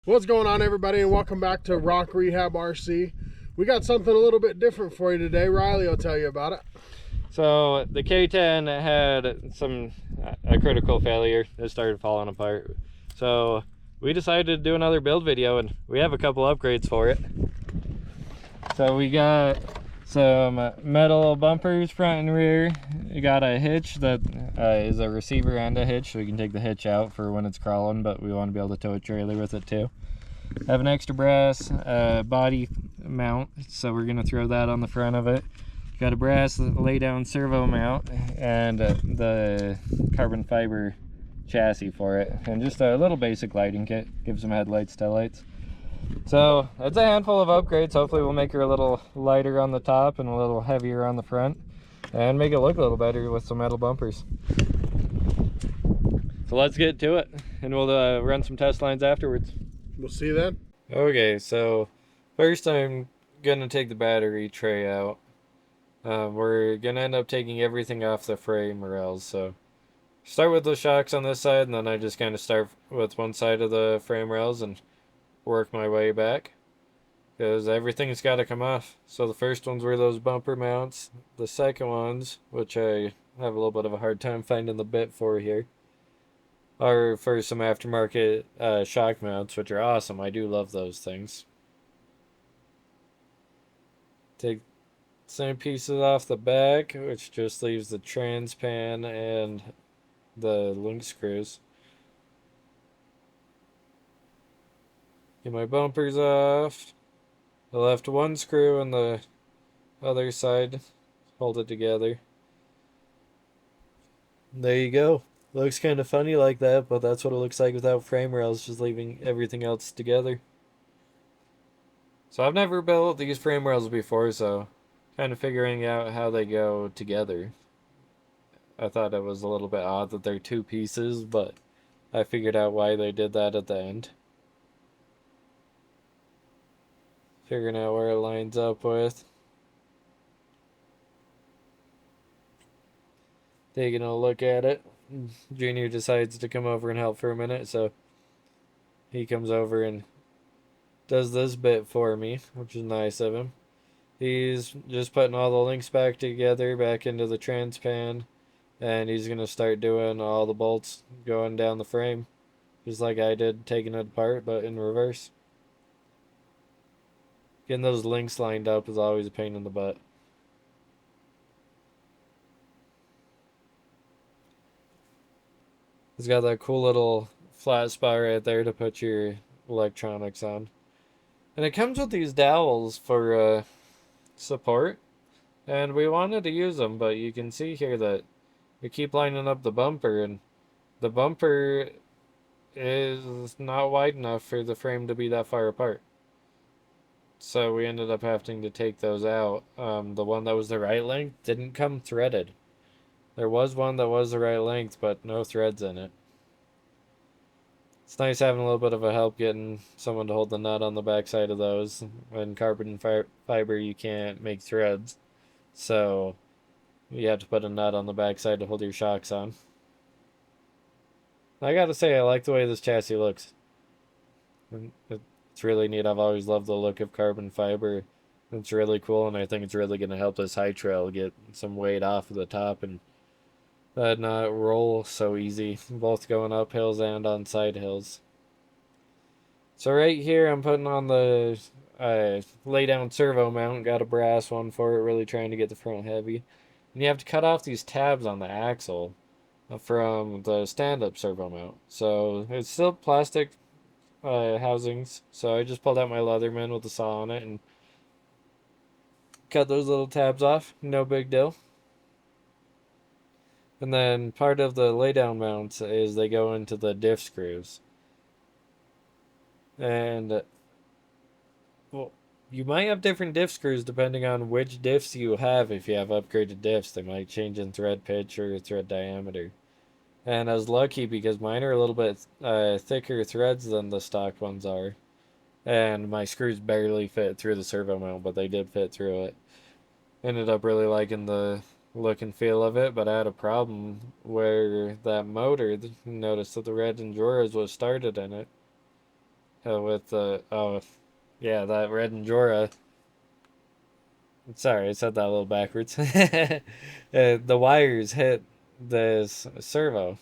What's going on, everybody, and welcome back to Rock Rehab RC. We got something a little bit different for you today. Riley will tell you about it. So the K10 had a critical failure. It started falling apart. So we decided to do another build video, and we have a couple upgrades for it. So we got some metal bumpers front and rear. We got a hitch that is a receiver and a hitch, so we can take the hitch out for when it's crawling, but we want to be able to tow a trailer with it too. Have an extra brass body mount, so we're gonna throw that on the front of it. Got a brass lay down servo mount and the carbon fiber chassis for it, and just a little basic lighting kit. Give some headlights, taillights. So that's a handful of upgrades. Hopefully we'll make her a little lighter on the top and a little heavier on the front, and make it look a little better with some metal bumpers. So let's get to it, and we'll run some test lines afterwards. We'll see you then. Okay, so first I'm gonna take the battery tray out. We're gonna end up taking everything off the frame rails, so start with the shocks on this side, and then I just kind of start with one side of the frame rails and work my way back, because everything's got to come off. So the first ones were those bumper mounts. The second ones, which I have a little bit of a hard time finding the bit for here, are for some aftermarket shock mounts, which are awesome. I do love those things. Take same pieces off the back, which just leaves the transpan and the link screws. Get my bumpers off. I left one screw on the other side. Hold it together. There you go. Looks kind of funny like that, but that's what it looks like without frame rails, just leaving everything else together. So I've never built these frame rails before, so kind of figuring out how they go together. I thought it was a little bit odd that they're two pieces, but I figured out why they did that at the end. Figuring out where it lines up with. Taking a look at it. Junior decides to come over and help for a minute, so he comes over and does this bit for me, which is nice of him. He's just putting all the links back together, back into the transpan, and he's going to start doing all the bolts going down the frame, just like I did, taking it apart, but in reverse. Getting those links lined up is always a pain in the butt. It's got that cool little flat spot right there to put your electronics on. And it comes with these dowels for support, and we wanted to use them, but you can see here that we keep lining up the bumper, and the bumper is not wide enough for the frame to be that far apart. So we ended up having to take those out. The one that was the right length didn't come threaded. There was one that was the right length, but no threads in it. It's nice having a little bit of a help getting someone to hold the nut on the backside of those. In carbon fiber, you can't make threads, so you have to put a nut on the backside to hold your shocks on. I gotta say, I like the way this chassis looks. It's really neat. I've always loved the look of carbon fiber. It's really cool, and I think it's really going to help this high trail get some weight off of the top and not roll so easy, both going up hills and on side hills. So right here I'm putting on the lay down servo mount. Got a brass one for it, really trying to get the front heavy. And you have to cut off these tabs on the axle from the stand-up servo mount. So it's still plastic housings, so I just pulled out my Leatherman with the saw on it and cut those little tabs off. No big deal. And then part of the laydown mounts is they go into the diff screws. And well, you might have different diff screws depending on which diffs you have. If you have upgraded diffs, they might change in thread pitch or thread diameter. And I was lucky because mine are a little bit thicker threads than the stock ones are. And my screws barely fit through the servo mount, but they did fit through it. Ended up really liking the look and feel of it, but I had a problem where that motor, noticed that the red Enduras was started in it. with the, oh, yeah, that red Endura. Sorry, I said that a little backwards. The wires hit this servo,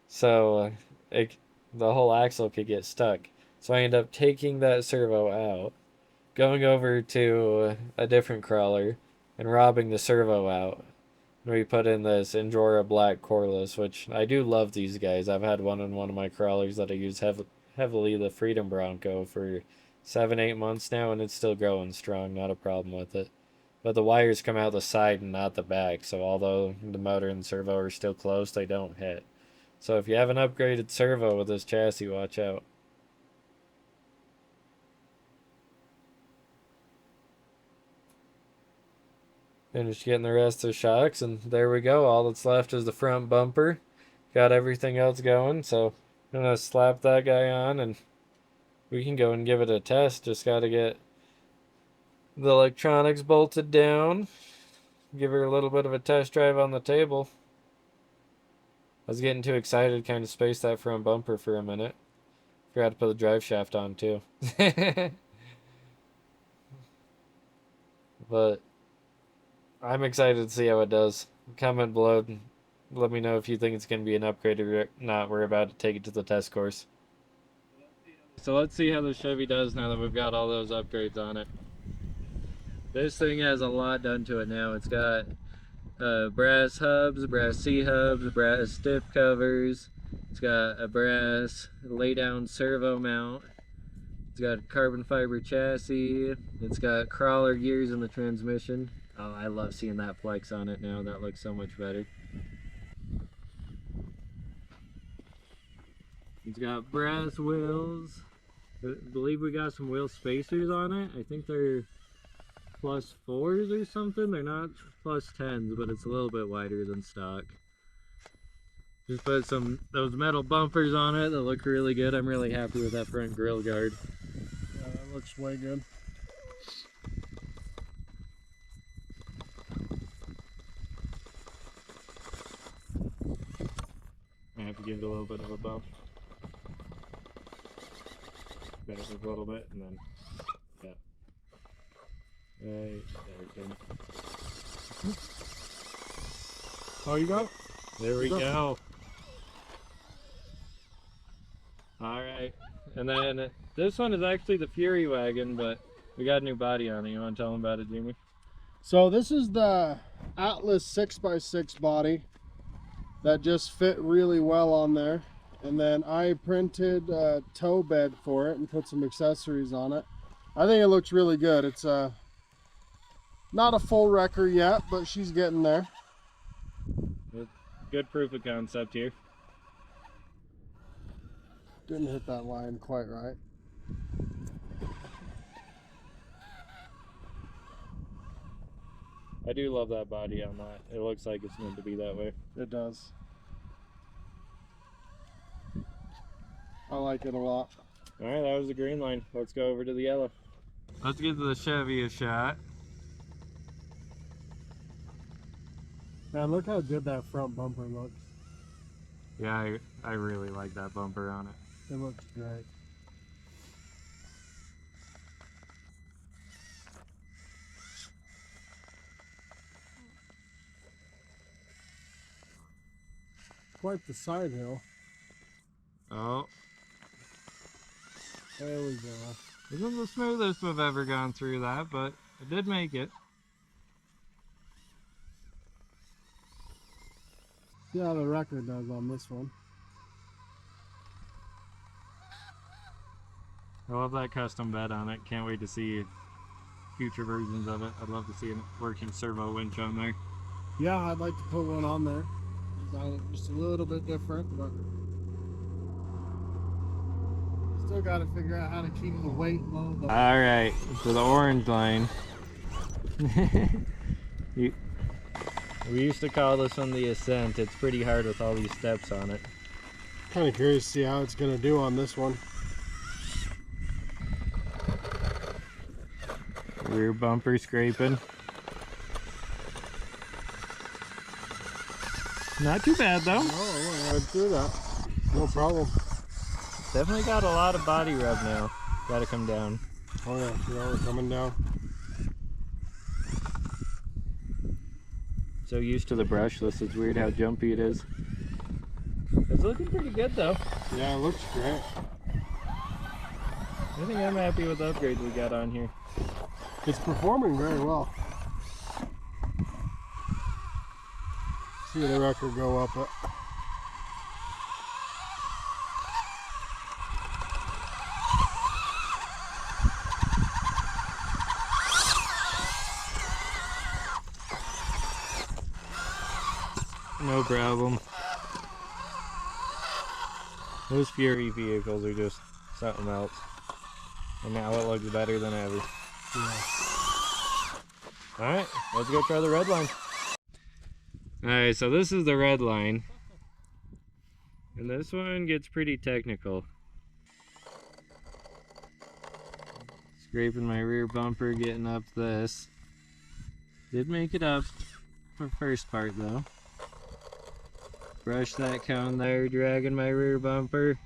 so it, the whole axle could get stuck. So I ended up taking that servo out, going over to a different crawler, and robbing the servo out. And we put in this Endura Black Coreless, which I do love these guys. I've had one in one of my crawlers that I use heavily, the Freedom Bronco, for 7-8 months now, and it's still growing strong, not a problem with it. But the wires come out the side and not the back, so although the motor and servo are still close, they don't hit. So if you have an upgraded servo with this chassis, watch out. Finished getting the rest of the shocks, and there we go. All that's left is the front bumper. Got everything else going, so I'm gonna slap that guy on and we can go and give it a test. Just gotta get the electronics bolted down. Give her a little bit of a test drive on the table. I was getting too excited, kind of spaced that front bumper for a minute. Forgot to put the drive shaft on too. But I'm excited to see how it does. Comment below and let me know if you think it's going to be an upgrade or not. We're about to take it to the test course. So let's see how the Chevy does now that we've got all those upgrades on it. This thing has a lot done to it now. It's got brass hubs, brass C-hubs, brass stiff covers. It's got a brass lay-down servo mount. It's got a carbon fiber chassis. It's got crawler gears in the transmission. Oh, I love seeing that flex on it now. That looks so much better. It's got brass wheels. I believe we got some wheel spacers on it. I think they're +4s or something. They're not +10s, but it's a little bit wider than stock. Just put those metal bumpers on it that look really good. I'm really happy with that front grill guard. Yeah, that looks way good. I have to give it a little bit of a bump. Bend it a little bit and then, yeah. Right there, good. Oh, you got it? There we go. Alright, and then this one is actually the Fury wagon, but we got a new body on it. You want to tell them about it, Jimmy? So this is the Atlas 6x6 body that just fit really well on there. And then I printed a tow bed for it and put some accessories on it. I think it looks really good. It's not a full wrecker yet, but she's getting there. Good proof of concept here. Didn't hit that line quite right. I do love that body on that. It looks like it's meant to be that way. It does. I like it a lot. Alright, that was the green line. Let's go over to the yellow. Let's give the Chevy a shot. Man, look how good that front bumper looks. Yeah, I really like that bumper on it. It looks great. Quite the side hill. Oh. There we go. Isn't the smoothest we've ever gone through that, but it did make it. See how the record does on this one. I love that custom bed on it. Can't wait to see future versions of it. I'd love to see a working servo winch on there. Yeah, I'd like to put one on there. Just a little bit different, but still got to figure out how to keep the weight low. All right, so the orange line. We used to call this one the Ascent. It's pretty hard with all these steps on it. Kind of curious to see how it's going to do on this one. Rear bumper scraping. Not too bad though. Oh, I went through that. No problem. Definitely got a lot of body rub now. Gotta come down. Oh yeah, we're coming down. So used to the brushless, it's weird how jumpy it is. It's looking pretty good though. Yeah, it looks great. I think I'm happy with the upgrades we got on here. It's performing very well. See the record go up. No problem. Those Fury vehicles are just something else. And now it looks better than ever. Yeah. Alright, let's go try the red line. Alright, so this is the red line. And this one gets pretty technical. Scraping my rear bumper, getting up this. Did make it up for first part though. Brush that cone there, dragging my rear bumper.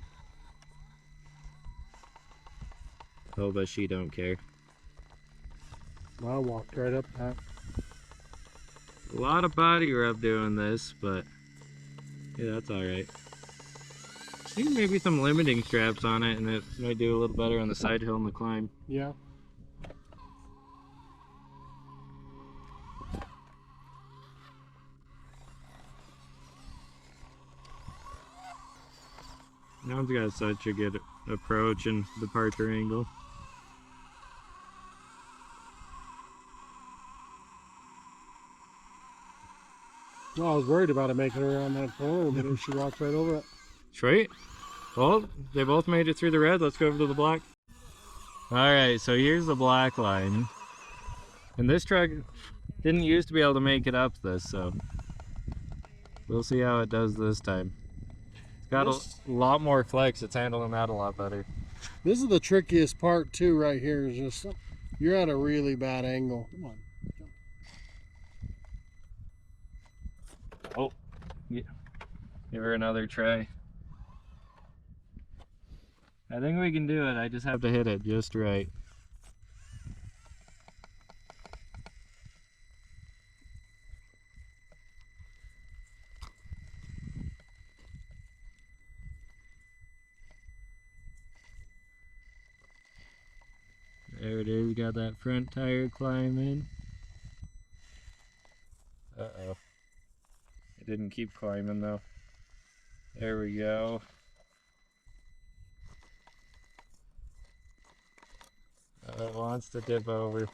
Oh, but she don't care. I walked right up that. A lot of body rub doing this, but yeah, that's alright. See, maybe some limiting straps on it and it might do a little better on the side hill and the climb. Yeah. Now it's got such a good approach and departure angle. Well, I was worried about it making it around that corner, but she walked right over it. Sweet. Well, they both made it through the red. Let's go over to the black. Alright, so here's the black line. And this truck didn't used to be able to make it up this, so we'll see how it does this time. It's got a lot more flex. It's handling that a lot better. This is the trickiest part too right here, is just you're at a really bad angle. Come on. Oh, yeah. Give her another try. I think we can do it. I just have to hit it just right. There it is. Got that front tire climbing. Uh-oh. It didn't keep climbing though. There we go. It wants to dip over.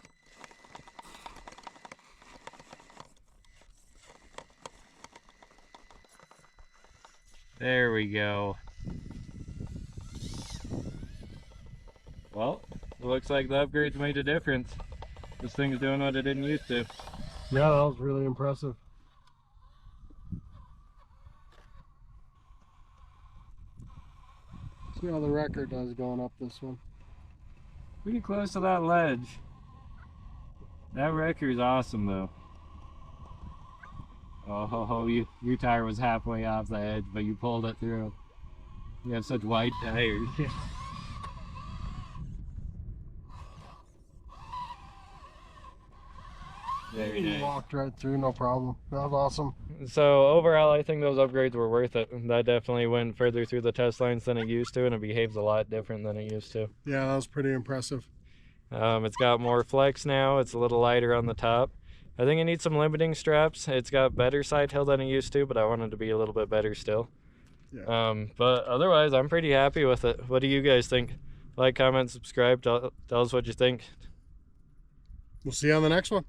There we go. Well, it looks like the upgrades made a difference. This thing's doing what it didn't used to. Yeah, that was really impressive. See how the record does going up this one. Pretty close to that ledge. That wrecker is awesome though. Oh, your tire was halfway off the edge, but you pulled it through. You have such wide tires. Very You nice. walked right through, no problem. That was awesome. So overall, I think those upgrades were worth it. That definitely went further through the test lines than it used to, and it behaves a lot different than it used to. Yeah, that was pretty impressive. It's got more flex now. It's a little lighter on the top. I think it needs some limiting straps. It's got better side hill than it used to, but I want it to be a little bit better still. Yeah. But otherwise, I'm pretty happy with it. What do you guys think? Like, comment, subscribe, tell us what you think. We'll see you on the next one.